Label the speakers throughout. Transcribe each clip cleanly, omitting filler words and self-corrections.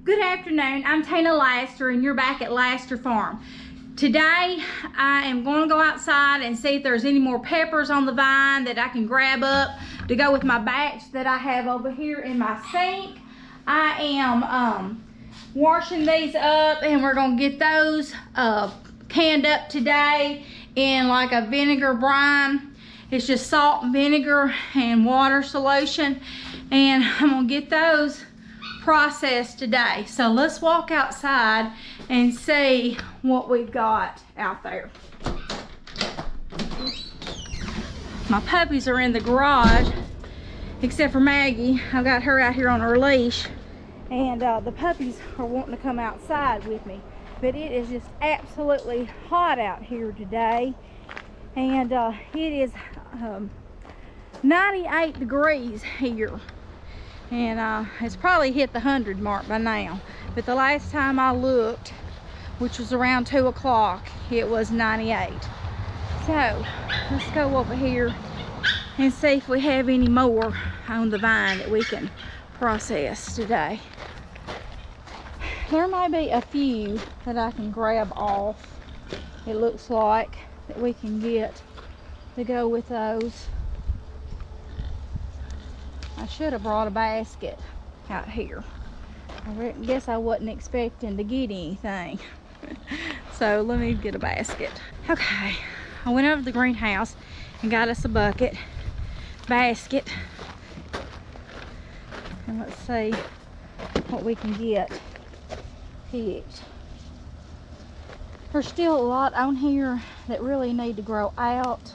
Speaker 1: Good afternoon, I'm Tina Laster and you're back at Laster Farm. Today I am going to go outside and see if there's any more peppers on the vine that I can grab up to go with my batch that I have over here in my sink. I am washing these up and we're going to get those canned up today in like a vinegar brine. It's just salt and vinegar and water solution, and I'm going to get those processed today. So let's walk outside and see what we've got out there. My puppies are in the garage except for Maggie. I've got her out here on her leash, and the puppies are wanting to come outside with me, but it is just absolutely hot out here today, and it is 98 degrees here. And it's probably hit the 100 mark by now, but the last time I looked, which was around 2 o'clock, it was 98. So let's go over here and see if we have any more on the vine that we can process today. There may be a few that I can grab off, it looks like, that we can get to go with those. I should have brought a basket out here. I guess I wasn't expecting to get anything. So let me get a basket. Okay, I went over to the greenhouse and got us a bucket, basket, and let's see what we can get picked. There's still a lot on here that really need to grow out,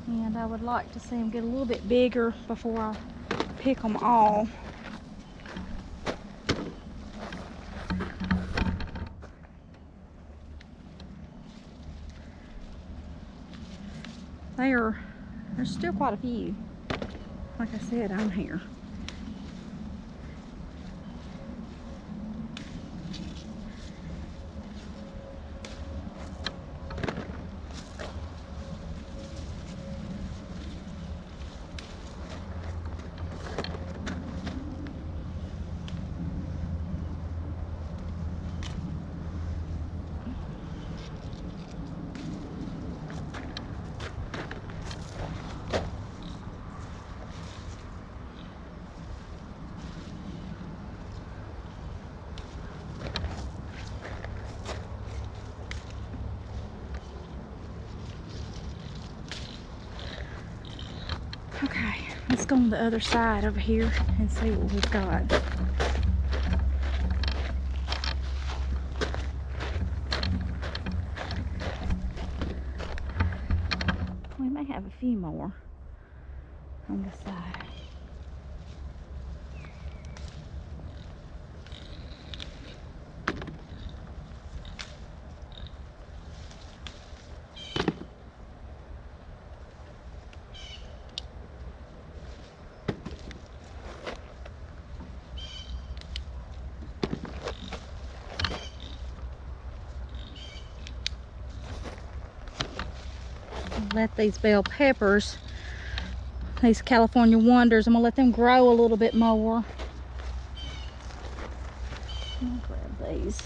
Speaker 1: and I would like to see them get a little bit bigger before I pick them all. There's still quite a few, like I said, on here. Okay, let's go on the other side over here and see what we've got. We may have a few more on the side. Let these bell peppers, these California Wonders, I'm gonna let them grow a little bit more. I'll grab these.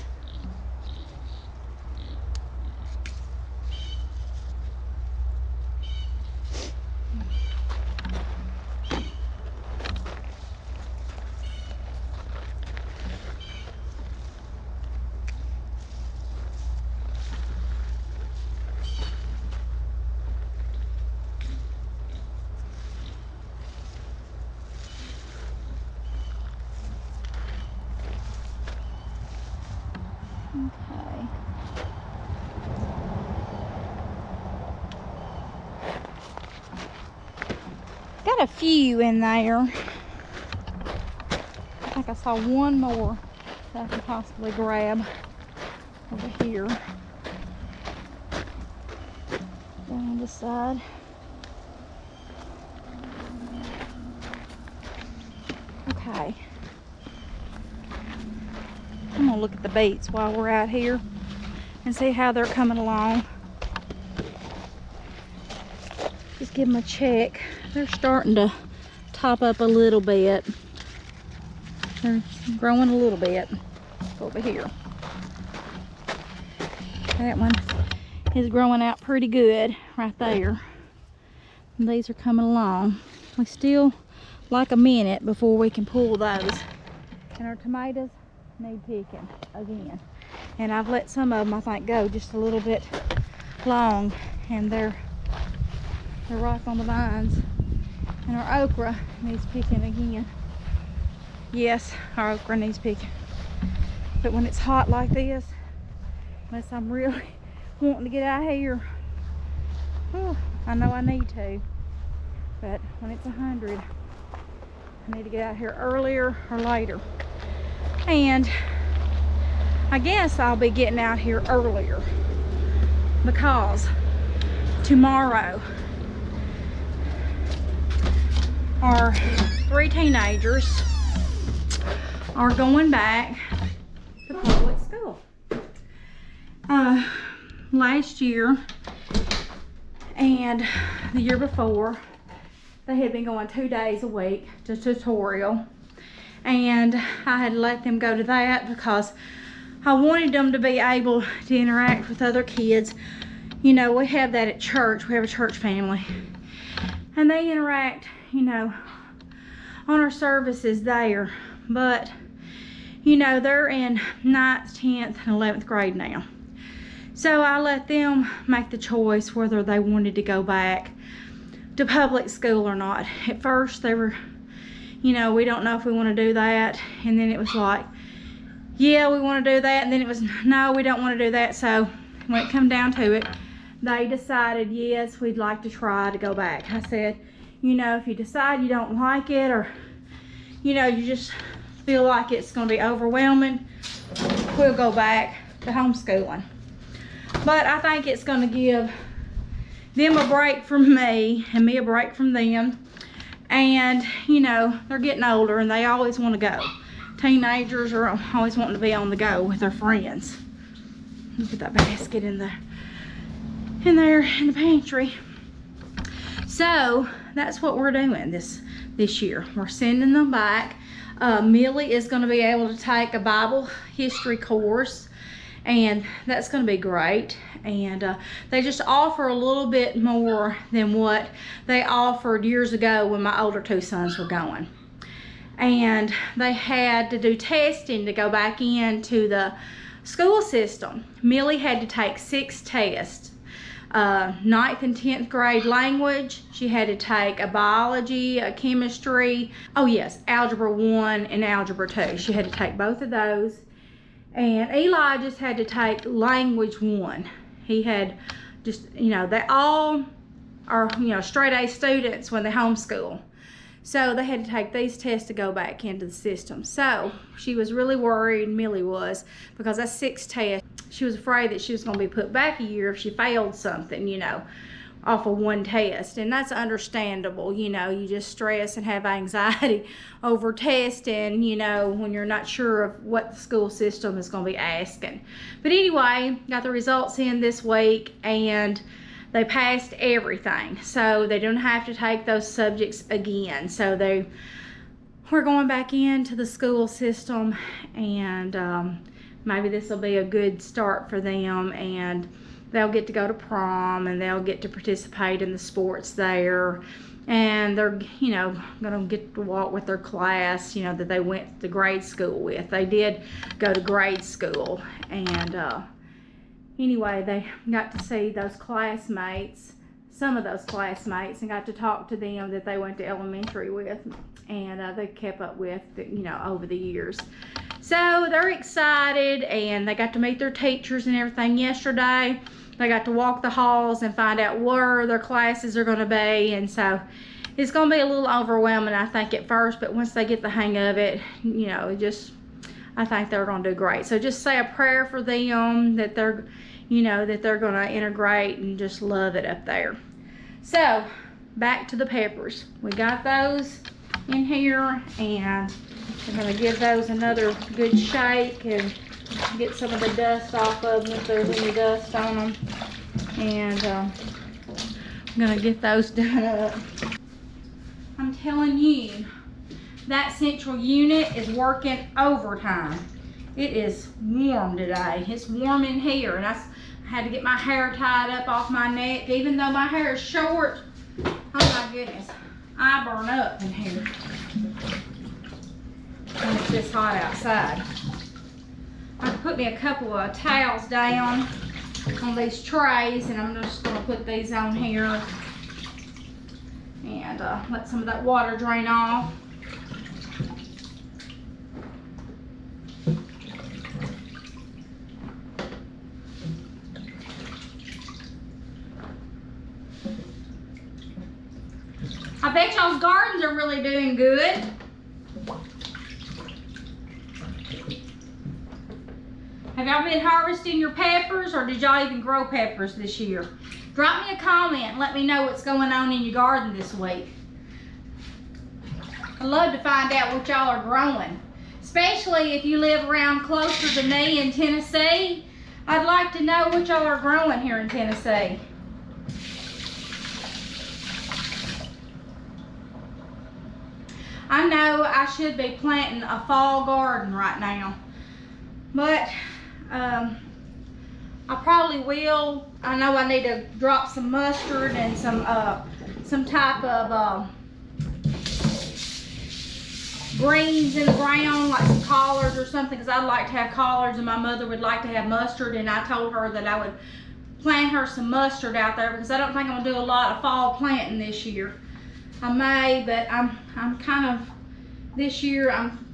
Speaker 1: Okay. Got a few in there. I think I saw one more that I can possibly grab over here. Down this side. Okay. I'm gonna look at the beets while we're out here and see how they're coming along. Just give them a check. They're starting to top up a little bit. They're growing a little bit over here. That one is growing out pretty good right there. And these are coming along. We still like a minute before we can pull those. And our tomatoes need picking again. And I've let some of them, I think, go just a little bit long, and they're right on the vines. And our okra needs picking again. Yes, our okra needs picking. But when it's hot like this, unless I'm really wanting to get out of here, whew, I know I need to, but when it's 100, I need to get out here earlier or later. And I guess I'll be getting out here earlier because tomorrow our 3 teenagers are going back to public school. Last year and the year before, they had been going 2 days a week to tutorial, and I had let them go to that because I wanted them to be able to interact with other kids. You know, we have that at church. We have a church family, and they interact, you know, on our services there. But you know, they're in 9th, 10th, and 11th grade now. So I let them make the choice whether they wanted to go back to public school or not. At first they were, you know, we don't know if we want to do that. And then it was like, yeah, we want to do that. And then it was, no, we don't want to do that. So when it come down to it, they decided, yes, we'd like to try to go back. I said, you know, if you decide you don't like it, or, you know, you just feel like it's going to be overwhelming, we'll go back to homeschooling. But I think it's going to give them a break from me and me a break from them. And, you know, they're getting older and they always want to go. Teenagers are always wanting to be on the go with their friends. Look at that basket in there in the pantry. So that's what we're doing this year. We're sending them back. Millie is going to be able to take a Bible history course, and that's going to be great. And they just offer a little bit more than what they offered years ago when my older 2 sons were going. And they had to do testing to go back into the school system. Millie had to take 6 tests. 9th and 10th grade language. She had to take a biology, a chemistry, oh yes, algebra 1 and algebra 2. She had to take both of those. And Eli just had to take language 1. He had just, you know, they all are, you know, straight A students when they homeschool. So they had to take these tests to go back into the system. So she was really worried, Millie was, because that's 6 tests. She was afraid that she was going to be put back a year if she failed something, you know, off of 1 test. And that's understandable. You know, you just stress and have anxiety over testing, you know, when you're not sure of what the school system is going to be asking. But anyway, got the results in this week, and they passed everything. So they don't have to take those subjects again. So we're going back into the school system, and maybe this will be a good start for them, and they'll get to go to prom, and they'll get to participate in the sports there, and they're, you know, gonna get to walk with their class, you know, that they went to grade school with. They did go to grade school, and anyway, they got to see those classmates, some of those classmates, and got to talk to them that they went to elementary with, and they kept up with, you know, over the years. So they're excited, and they got to meet their teachers and everything yesterday. They got to walk the halls and find out where their classes are going to be, and so it's going to be a little overwhelming, I think, at first, but once they get the hang of it, you know, I think they're going to do great. So just say a prayer for them that they're, you know, that they're going to integrate and just love it up there. So back to the peppers. We got those in here, and I'm going to give those another good shake and get some of the dust off of them if there's any dust on them. And I'm going to get those done up. I'm telling you, that central unit is working overtime. It is warm today. It's warm in here, and I had to get my hair tied up off my neck. Even though my hair is short, oh my goodness, I burn up in here when it's this hot outside. I put me a couple of towels down on these trays, and I'm just gonna put these on here and let some of that water drain off. I bet y'all's gardens are really doing good. Have y'all been harvesting your peppers, or did y'all even grow peppers this year? Drop me a comment and let me know what's going on in your garden this week. I'd love to find out what y'all are growing, especially if you live around closer to me in Tennessee. I'd like to know what y'all are growing here in Tennessee. I know I should be planting a fall garden right now, but I probably will. I know I need to drop some mustard and some type of greens in the ground, like some collards or something, because I'd like to have collards, and my mother would like to have mustard, and I told her that I would plant her some mustard out there, because I don't think I'm gonna do a lot of fall planting this year. I may, but I'm kind of, this year I'm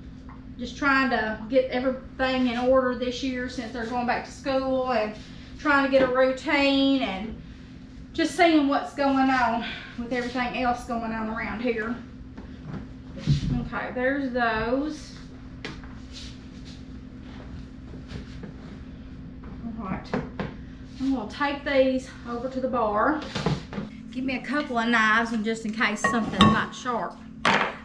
Speaker 1: just trying to get everything in order this year since they're going back to school, and trying to get a routine and just seeing what's going on with everything else going on around here. Okay, there's those. All right, I'm gonna take these over to the bar. Give me a couple of knives, and just in case something's not sharp.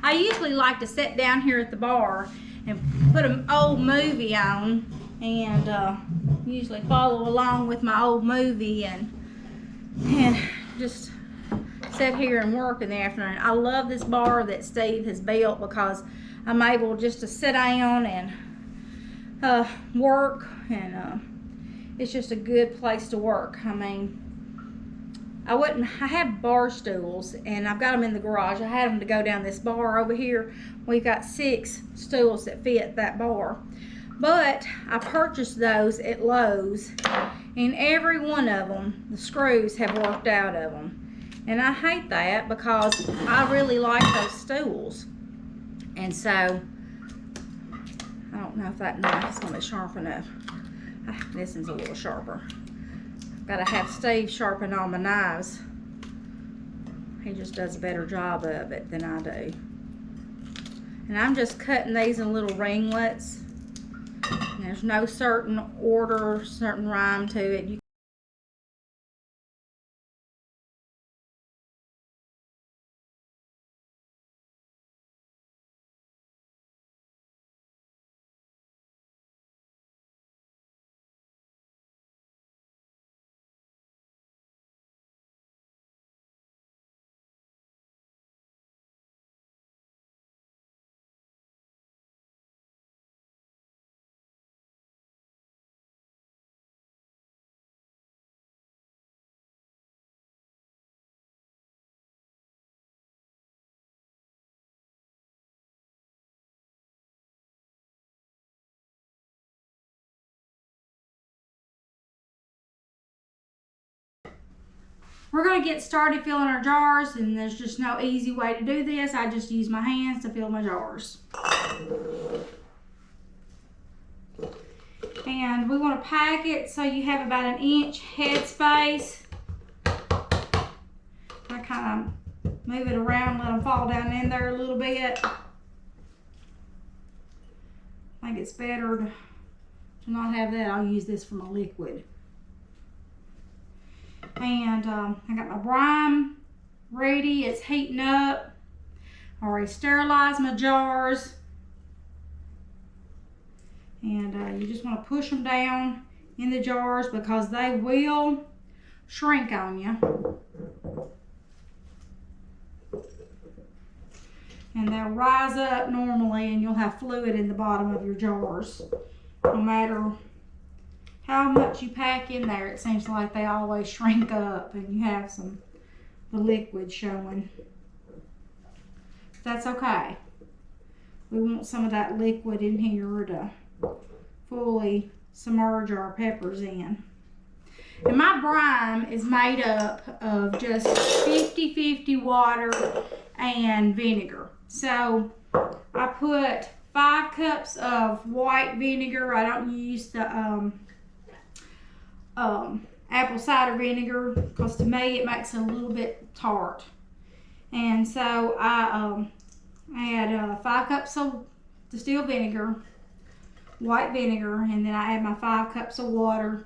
Speaker 1: I usually like to sit down here at the bar and put an old movie on, and usually follow along with my old movie and just sit here and work in the afternoon. I love this bar that Steve has built, because I'm able just to sit down and work, and it's just a good place to work. I mean, I have bar stools, and I've got them in the garage. I had them to go down this bar over here. We've got 6 stools that fit that bar. But I purchased those at Lowe's, and every one of them, the screws have worked out of them. And I hate that, because I really like those stools. And so, I don't know if that knife is going to be sharp enough. This one's a little sharper. Gotta have Steve sharpen all my knives. He just does a better job of it than I do. And I'm just cutting these in little ringlets. And there's no certain order, certain rhyme to it. We're going to get started filling our jars, and there's just no easy way to do this. I just use my hands to fill my jars. And we want to pack it so you have about 1 inch head space. I kind of move it around, let them fall down in there a little bit. I think it's better to not have that. I'll use this for my liquid. And I got my brine ready. It's heating up. I already sterilized my jars. And you just want to push them down in the jars, because they will shrink on you. and they'll rise up normally, and you'll have fluid in the bottom of your jars. No matter how much you pack in there, it seems like they always shrink up and you have the liquid showing. That's okay. We want some of that liquid in here to fully submerge our peppers in. And my brine is made up of just 50-50 water and vinegar. So I put 5 cups of white vinegar. I don't use the apple cider vinegar because to me it makes it a little bit tart. And so I add 5 cups of distilled vinegar, white vinegar, and then I add my 5 cups of water.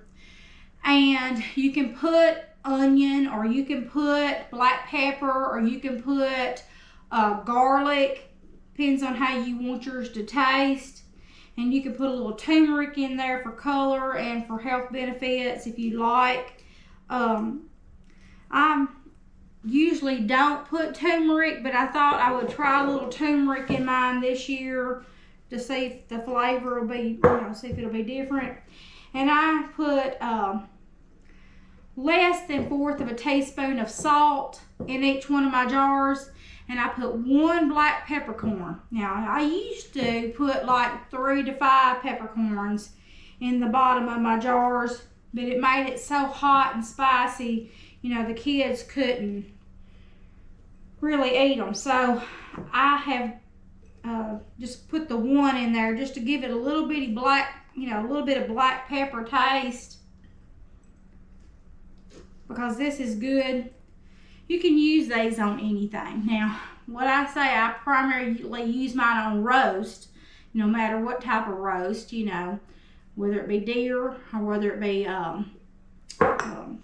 Speaker 1: And you can put onion, or you can put black pepper, or you can put garlic. Depends on how you want yours to taste. And you can put a little turmeric in there for color and for health benefits if you like. I usually don't put turmeric, but I thought I would try a little turmeric in mine this year to see if the flavor will be, see if it'll be different. And I put less than 1/4 of a teaspoon of salt in each one of my jars, and I put 1 black peppercorn. Now I used to put like 3 to 5 peppercorns in the bottom of my jars, but it made it so hot and spicy, the kids couldn't really eat them. So I have just put the 1 in there just to give it a little bitty black, a little bit of black pepper taste, because this is good. You can use these on anything. Now, what I say, I primarily use mine on roast, no matter what type of roast, whether it be deer or whether it be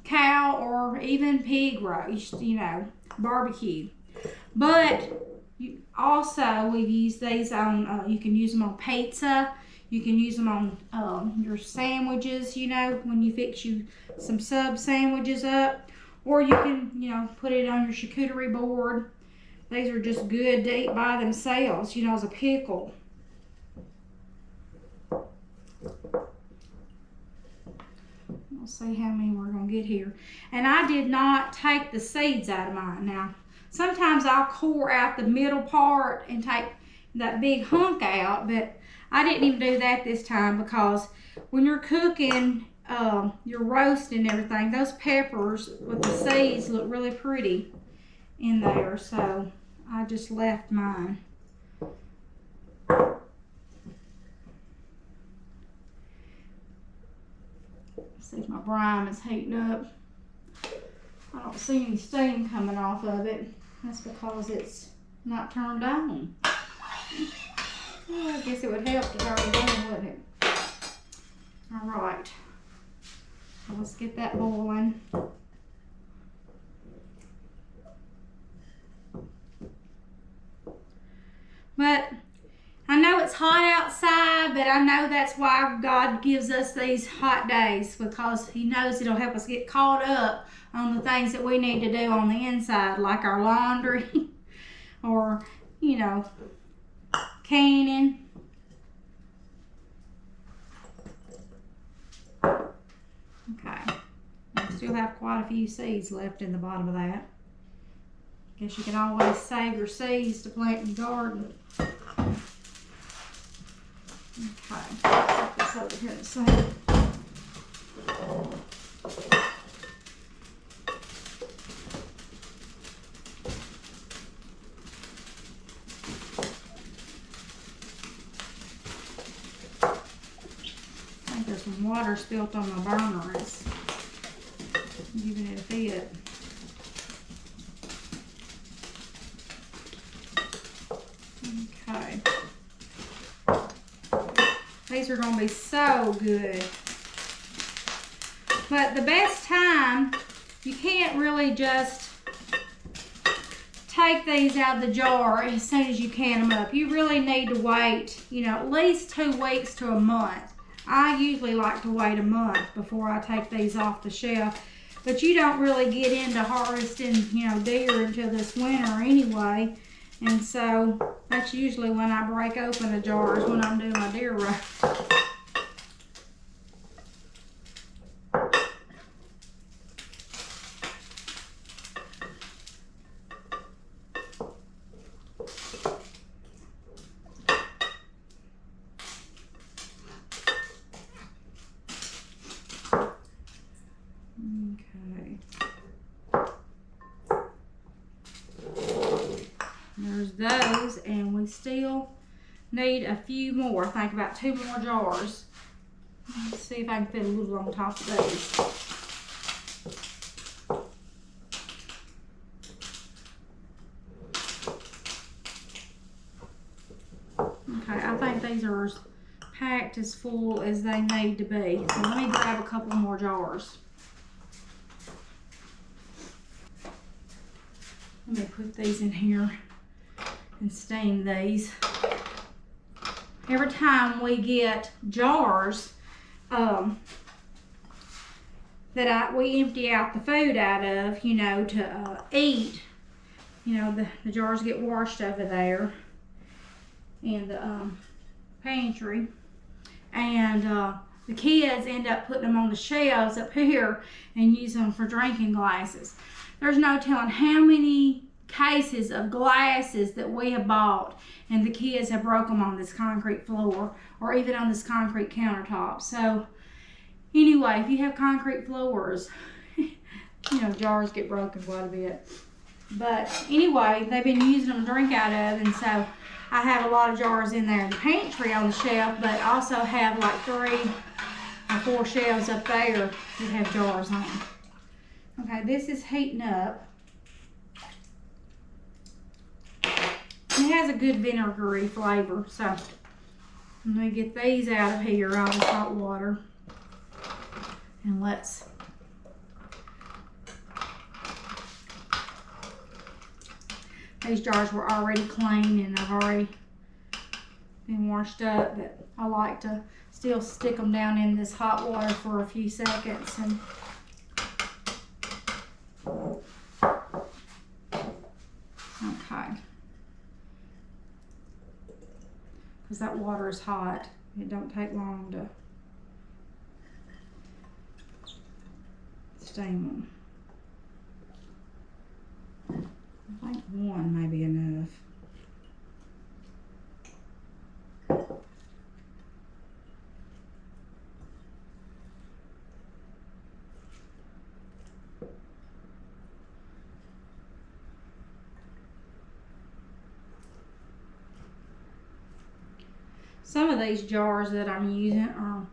Speaker 1: cow or even pig roast, barbecue. But we've used these on, you can use them on pizza. You can use them on your sandwiches, when you fix you some sub sandwiches up. Or you can, put it on your charcuterie board. These are just good to eat by themselves, as a pickle. We'll see how many we're going to get here. And I did not take the seeds out of mine. Now, sometimes I'll core out the middle part and take that big hunk out, but I didn't even do that this time, because when you're cooking your roast and everything, those peppers with the seeds look really pretty in there, so I just left mine. See if my brine is heating up. I don't see any steam coming off of it. That's because it's not turned on. Well, I guess it would help to turn it on, wouldn't it? All right. So let's get that boiling. But I know it's hot outside, but I know that's why God gives us these hot days, because He knows it'll help us get caught up on the things that we need to do on the inside, like our laundry or, canning. Okay. I still have quite a few seeds left in the bottom of that. Guess you can always save your seeds to plant in your garden. Okay, put this over here in a second. I think there's some water spilt on my burner. It's giving it a fit. Okay. These are going to be so good. But the best time, you can't really just take these out of the jar as soon as you can them up. You really need to wait, at least 2 weeks to a month. I usually like to wait a month before I take these off the shelf. But you don't really get into harvesting, deer until this winter anyway. And so that's usually when I break open the jars, when I'm doing my deer roast. There's those, and we still need a few more. I think about 2 more jars. Let's see if I can fit a little on top of these. Okay, I think these are as packed as full as they need to be. So let me grab a couple more jars. Let me put these in here and steam these. Every time we get jars that we empty out the food out of, you know, to eat, you know, the jars get washed over there in the pantry, and the kids end up putting them on the shelves up here and use them for drinking glasses. There's no telling how many cases of glasses that we have bought and the kids have broke them on this concrete floor or even on this concrete countertop. So anyway, if you have concrete floors, you know, jars get broken quite a bit. But anyway, they've been using them to drink out of, and so I have a lot of jars in there in the pantry on the shelf, but also have like 3 or 4 shelves up there that have jars on them. Okay, this is heating up. It has a good vinegary flavor, so I'm going to get these out of here, out of this hot water. And these jars were already clean and I've already been washed up, but I like to still stick them down in this hot water for a few seconds. And okay. Because that water is hot. It don't take long to steam them. I think 1 may be enough. Some of these jars that I'm using are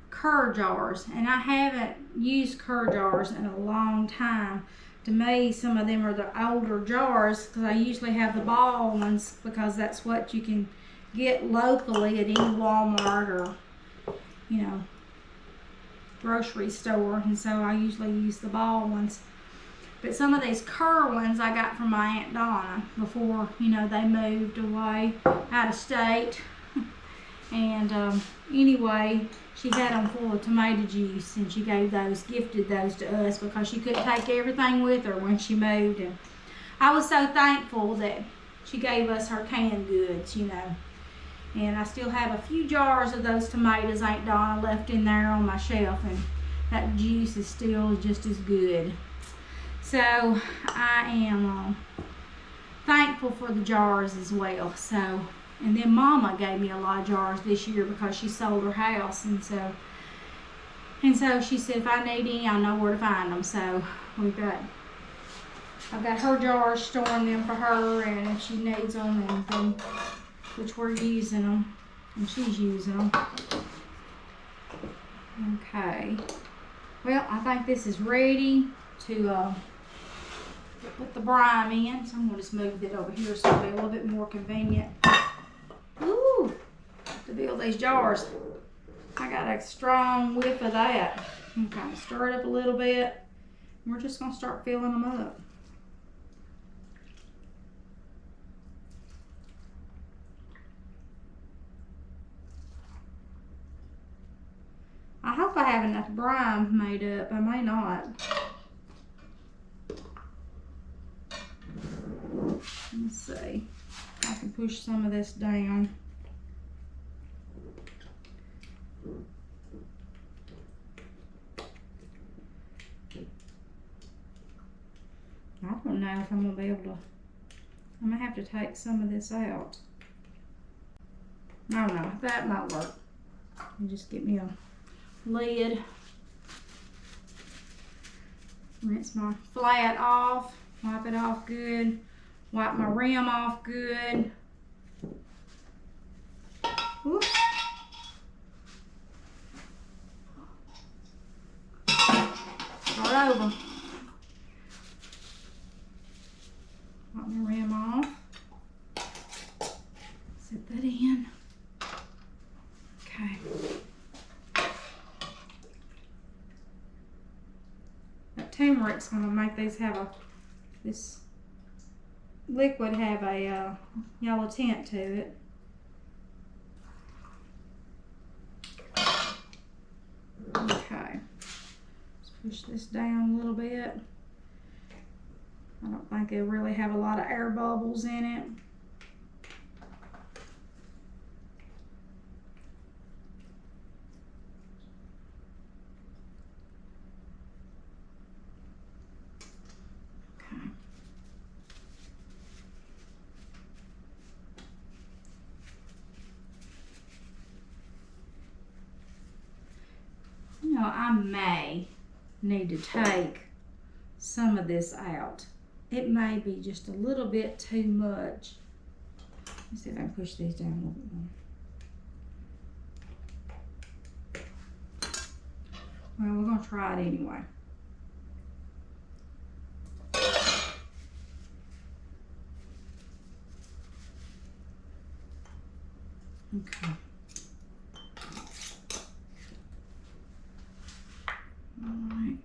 Speaker 1: cur jars, and I haven't used cur jars in a long time. To me, some of them are the older jars, because I usually have the ball ones because that's what you can get locally at any Walmart or, you know, grocery store, and so I usually use the ball ones. But some of these cur ones I got from my Aunt Donna before, you know, they moved away out of state. And anyway, she had them full of tomato juice, and she gifted those to us because she couldn't take everything with her when she moved. And I was so thankful that she gave us her canned goods, you know. And I still have a few jars of those tomatoes Aunt Donna left in there on my shelf, and that juice is still just as good. So I am thankful for the jars as well. So. And then Mama gave me a lot of jars this year because she sold her house, and so she said if I need any, I know where to find them. So I've got her jars, storing them for her, and if she needs them, and then, which we're using them, and she's using them. Okay. Well, I think this is ready to put the brine in. So I'm going to just move it over here so it'll be a little bit more convenient. Ooh, to build these jars. I got a strong whiff of that. Okay, stir it up a little bit. We're just going to start filling them up. I hope I have enough brine made up. I may not. Let's see. and push some of this down. I don't know if I'm gonna be able to, I'm gonna have to take some of this out. I don't know, that might work. And just get me a lid. Rinse my flat off, wipe it off good, wipe my rim off good. Whoops. Start over. Wipe my rim off. Set that in. Okay. That turmeric's gonna make these have a, this liquid have a yellow tint to it. Okay. Let's push this down a little bit. I don't think it'll really have a lot of air bubbles in it. Okay. You know, I may need to take some of this out. It may be just a little bit too much. Let's see if I can push these down a little bit more. Well, we're gonna try it anyway. Okay. Alright.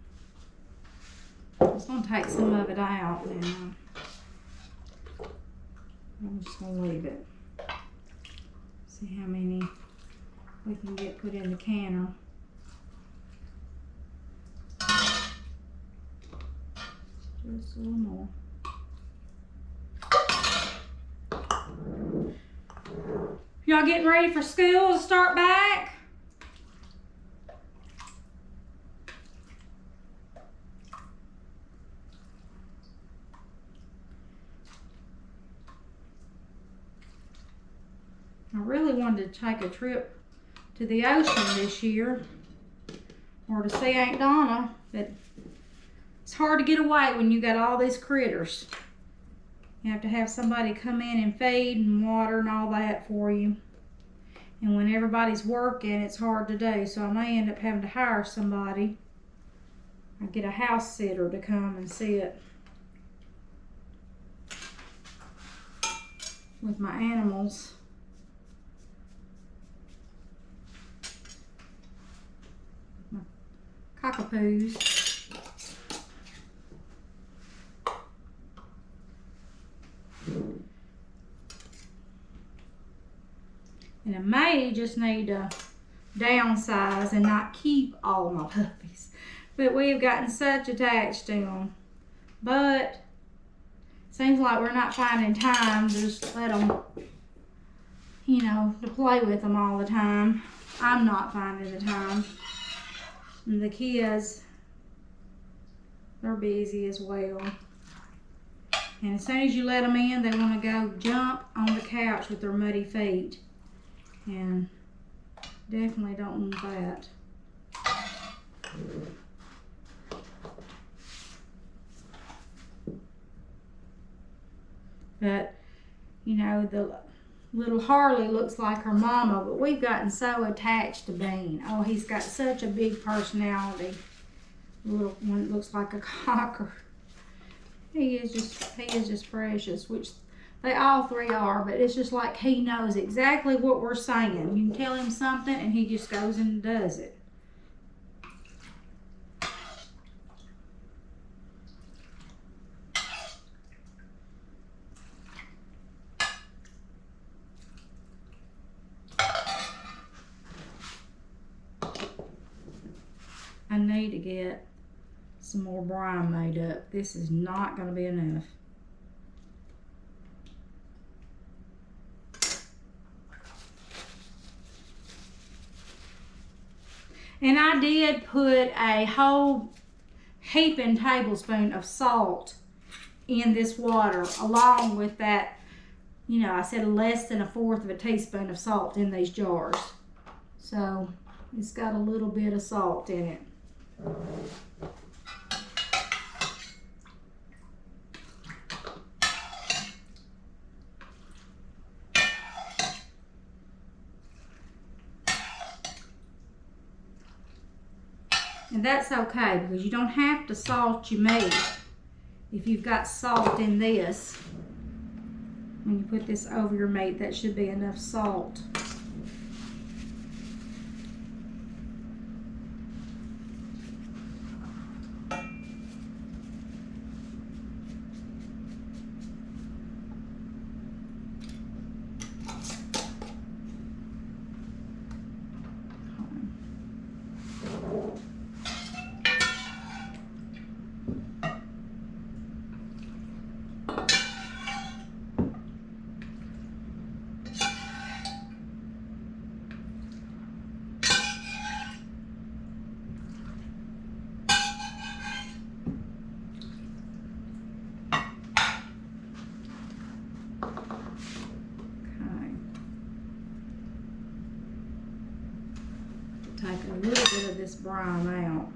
Speaker 1: I'm just gonna take some of it out now. I'm just gonna leave it. See how many we can get put in the canner. Just a little more. Y'all getting ready for school to start back? I really wanted to take a trip to the ocean this year, or to see Aunt Donna, but it's hard to get away when you got all these critters. You have to have somebody come in and feed and water and all that for you. And when everybody's working, it's hard to do, so I may end up having to hire somebody. I get a house sitter to come and sit with my animals. My cockapoos. And I may just need to downsize and not keep all my puppies. But we've gotten such attached to them. But seems like we're not finding time to just let them, you know, to play with them all the time. I'm not finding the time. And the kids, they're busy as well. And as soon as you let them in, they want to go jump on the couch with their muddy feet. And definitely don't want that. But, you know, the little Harley looks like her mama, but we've gotten so attached to Bean. Oh, he's got such a big personality. The little one looks like a cocker. He is just precious, which they all three are, but it's just like he knows exactly what we're saying. You can tell him something and he just goes and does it. I need to get some more brine made up. This is not going to be enough. And I did put a whole heaping tablespoon of salt in this water, along with that, you know, I said less than 1/4 of a teaspoon of salt in these jars. So it's got a little bit of salt in it. And that's okay, because you don't have to salt your meat. If you've got salt in this, when you put this over your meat, that should be enough salt. Take a little bit of this brine out.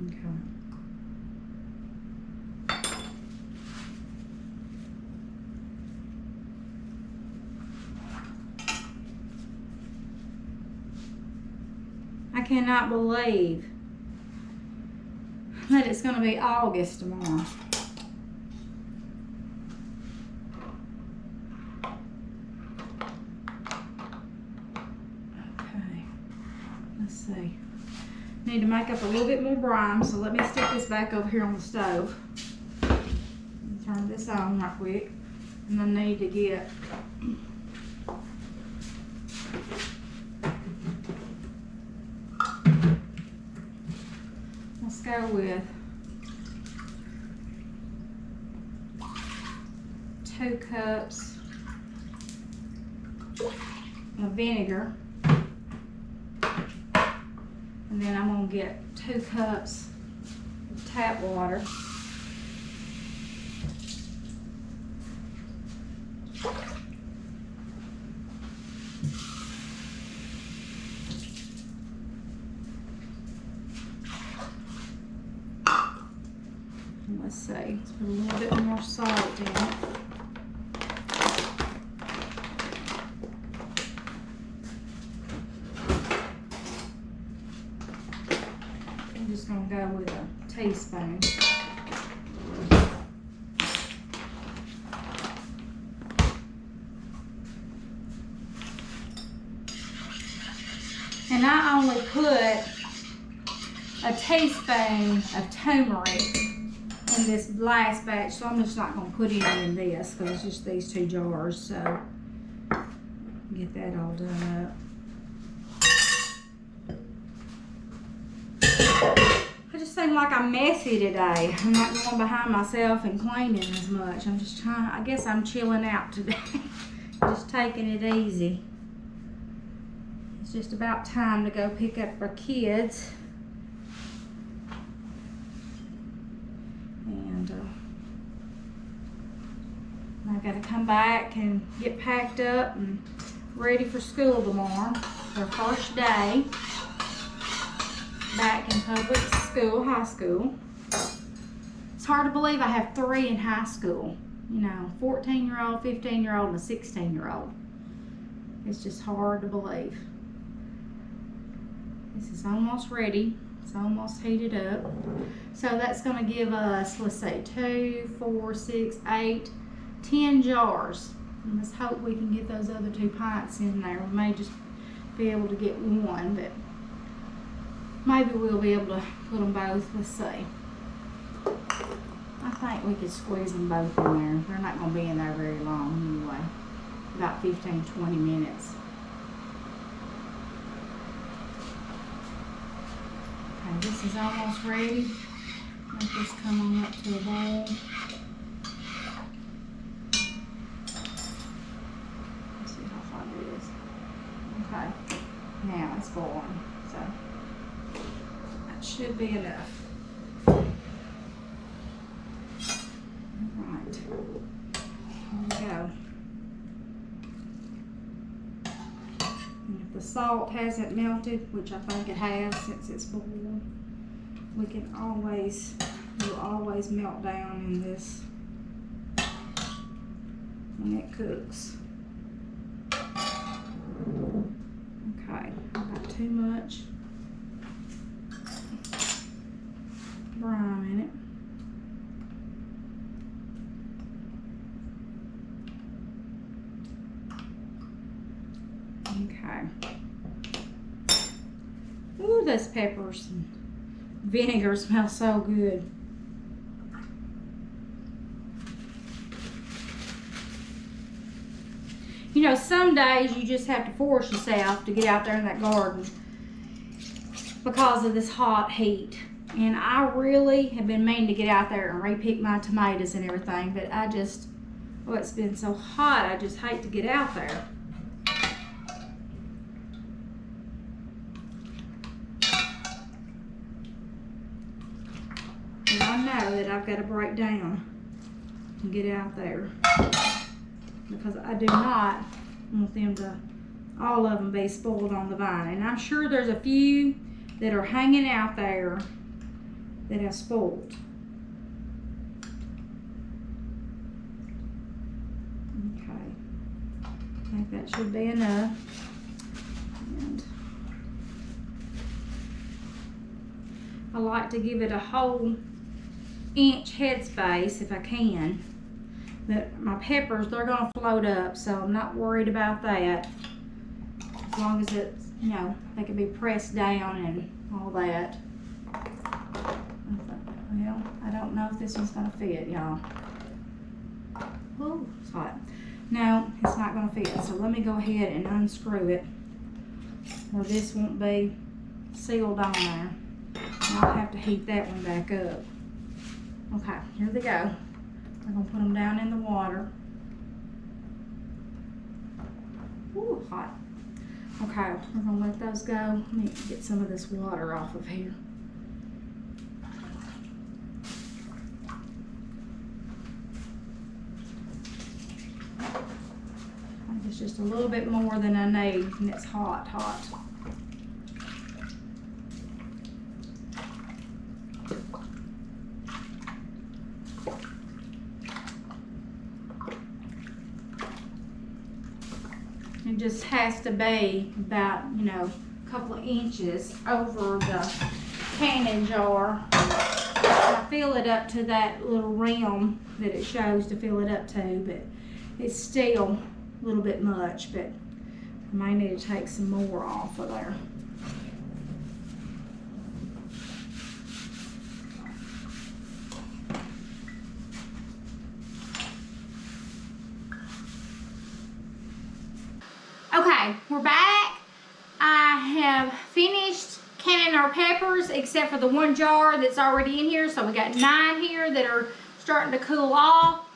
Speaker 1: Okay. I cannot believe that it's going to be August tomorrow. Let's see. Need to make up a little bit more brine, so let me stick this back over here on the stove. Turn this on right quick. And I need to get let's go with 2 cups of vinegar. And then I'm going to get 2 cups of tap water. And let's see, let's put a little bit more salt in it. I'm just going to go with a teaspoon. And I only put a teaspoon of turmeric in this last batch, so I'm just not going to put any in this because it's just these 2 jars. So get that all done up. I just seem like I'm messy today. I'm not going behind myself and cleaning as much. I'm just trying, I guess I'm chilling out today. Just taking it easy. It's just about time to go pick up our kids. And I've got to come back and get packed up and ready for school tomorrow. Their first day back in public school, high school. It's hard to believe I have 3 in high school. You know, 14-year-old, 15-year-old, and a 16-year-old. It's just hard to believe. This is almost ready. It's almost heated up. So that's going to give us, let's see, 2, 4, 6, 8, 10 jars. And let's hope we can get those other 2 pints in there. We may just be able to get 1, but maybe we'll be able to put them both. Let's see. I think we could squeeze them both in there. They're not going to be in there very long anyway. About 15, 20 minutes. Okay, this is almost ready. Let this come on up to a boil. It's boiling, so that should be enough. Alright, here we go. And if the salt hasn't melted, which I think it has since it's boiled, we can always, it will always melt down in this when it cooks. Okay, not too much brine in it. Okay. Ooh, those peppers and vinegar smell so good. You know, some days you just have to force yourself to get out there in that garden because of this hot heat. And I really have been meaning to get out there and repick my tomatoes and everything, but I just, oh, it's been so hot, I just hate to get out there. And I know that I've got to break down and get out there, because I do not want them to, all of them, be spoiled on the vine. And I'm sure there's a few that are hanging out there that have spoiled. Okay, I think that should be enough. And I like to give it a whole inch headspace if I can. But my peppers, they're gonna float up, so I'm not worried about that. As long as it's, you know, they can be pressed down and all that. Well, I don't know if this one's gonna fit, y'all. Oh, it's hot. No, it's not gonna fit, so let me go ahead and unscrew it, or this won't be sealed on there. And I'll have to heat that one back up. Okay, here they go. I'm gonna put them down in the water. Ooh, hot. Okay, we're gonna let those go. Let me get some of this water off of here. I think it's just a little bit more than I need, and it's hot, hot. It just has to be about, you know, a couple of inches over the canning jar. I fill it up to that little rim that it shows to fill it up to, but it's still a little bit much, but I may need to take some more off of there. Okay, we're back. I have finished canning our peppers except for the one jar that's already in here. So we got 9 here that are starting to cool off.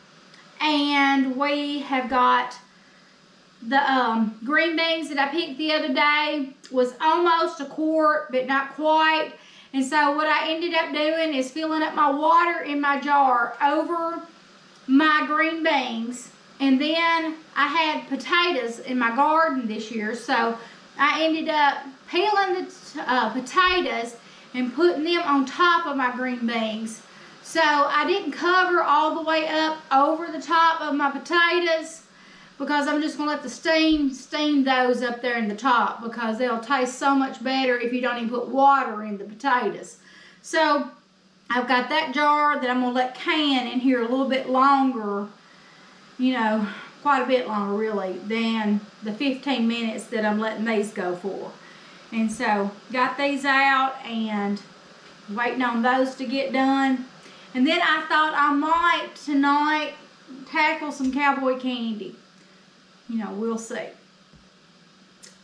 Speaker 1: And we have got the green beans that I picked the other day. Was almost a quart, but not quite. And so what I ended up doing is filling up my water in my jar over my green beans. And then I had potatoes in my garden this year, so I ended up peeling the potatoes and putting them on top of my green beans. So I didn't cover all the way up over the top of my potatoes, because I'm just going to let the steam those up there in the top, because they'll taste so much better if you don't even put water in the potatoes. So I've got that jar that I'm going to let can in here a little bit longer, you know, quite a bit longer really than the 15 minutes that I'm letting these go for. And so got these out and waiting on those to get done. And then I thought I might tonight tackle some cowboy candy. You know, we'll see.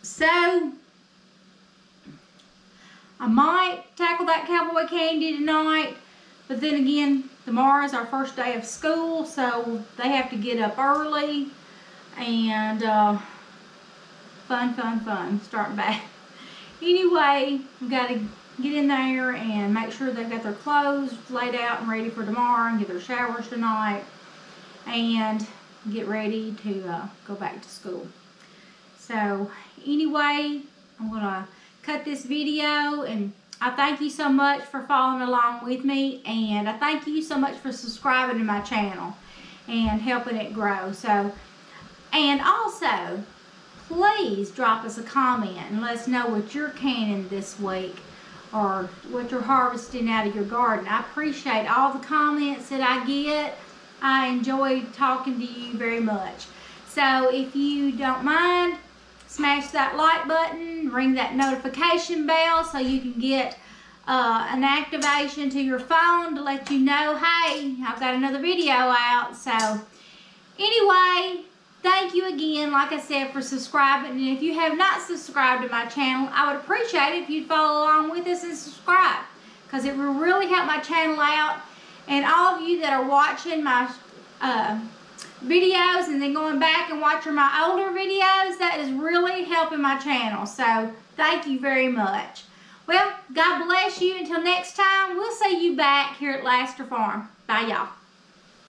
Speaker 1: So I might tackle that cowboy candy tonight, but then again, tomorrow's our first day of school, so they have to get up early, and fun, starting back Anyway, we've got to get in there and make sure they've got their clothes laid out and ready for tomorrow and get their showers tonight and get ready to go back to school. So anyway, I'm gonna cut this video, and I thank you so much for following along with me, and I thank you so much for subscribing to my channel and helping it grow. So, and also, please drop us a comment and let us know what you're canning this week or what you're harvesting out of your garden. I appreciate all the comments that I get. I enjoy talking to you very much. So if you don't mind, smash that like button, ring that notification bell so you can get an activation to your phone to let you know, hey, I've got another video out. So anyway, thank you again, like I said, for subscribing. And if you have not subscribed to my channel, I would appreciate it if you'd follow along with us and subscribe, because it will really help my channel out. And all of you that are watching my videos and then going back and watching my older videos, that is really helping my channel. So thank you very much. Well, God bless you. Until next time, we'll see you back here at Laster Farm. Bye, y'all.